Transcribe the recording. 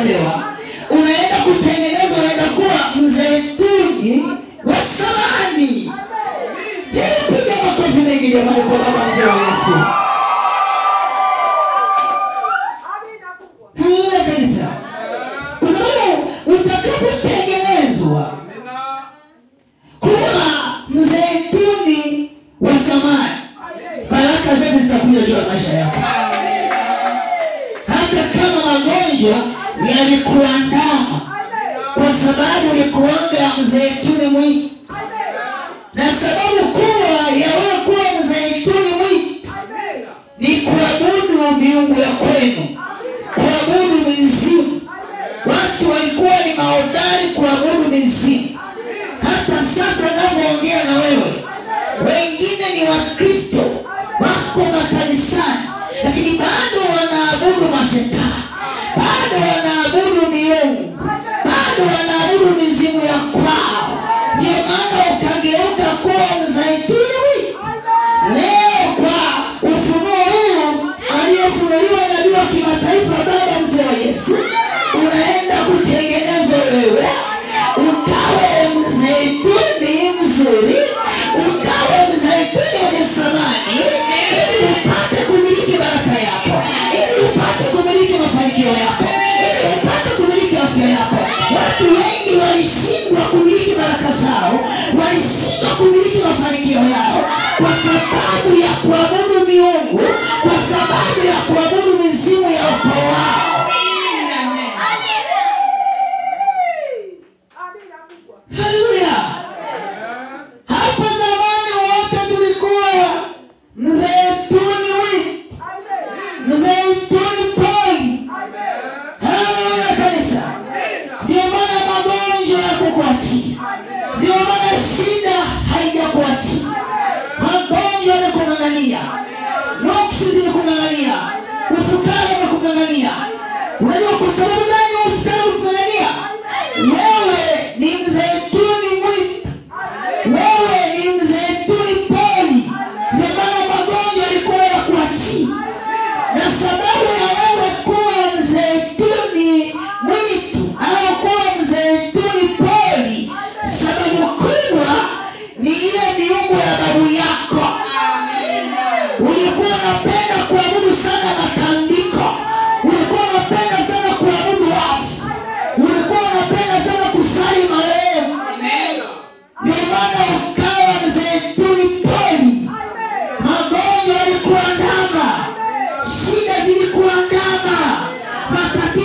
unaelewa? Unaenda kutengeneza, unaenda kuwa mzeituni wa samani. Piga makofi mengi jamani kwa baba mzee wa Yesu. Haleluya kanisa. Kwa sababu utakapotengenezwa kuwa mzeituni wa samani, baraka zote zitakuja juu ya maisha yako. Hata kama magonjwa yalikuandama kwa sababu ulikuanga mzeituni mwingi. Na sababu kubwa ya wewe kuwa mzeituni mwingi ni kuabudu miungu ya kwenu, kuabudu mizimu. Watu walikuwa ni mahodari kuabudu mizimu. Hata sasa ninavyoongea na wewe, wengine ni Wakristo, wako makanisani, lakini bado wanaabudu mashetani, bado wanaabudu miungu, bado wanaabudu mizimu ya kwao. Ndio maana ukageuka kuwa mzeituni mwingi. Leo kwa ufunuo huu aliyefunuliwa nabii wa kimataifa baba mzee wa Yesu, unaenda kutengenezwa wewe ukawe mzeituni mzuri, ukawe mzeituni wenye samani, ili upate kumiliki baraka yako, ili upate kumiliki mafanikio yako, ili upate kumiliki afya yako. Watu wengi walishindwa kumiliki baraka zao, walishindwa kumiliki mafanikio yao kwa sababu ya kuabudu miungu, kwa sababu ya kuabudu mizimu ya ukoo wao. Haleluya. Hapo zamani wote tulikuwa mzeituni mwingi, mzeituni poli. Haleluya kanisa. Ndio maana magonjwa yakukuachia, ndio maana shida haijakuachia. Magonjwa yamekung'ang'ania, nuksi zimekung'ang'ania, ufukara umekung'ang'ania. Unajua kwa sababu gani ufukara umekung'ang'ania? Wewe ni mzeituni mwingi, wewe ni mzeituni poli. Ndio maana magonjwa yalikuwa yakuachia. Na sababu ya wewe kuwa mzeituni mwitu au kuwa mzeituni poli, sababu kubwa ni ile miungu ya babu yako. Ulikuwa unapenda kuabudu sana matambiko, ulikuwa unapenda sana kuabudu wafu, ulikuwa unapenda sana kusali marehemu. Ndio maana ukawa mzeituni poli. Magonjwa yalikuandama, shida zilikuandama, matatizo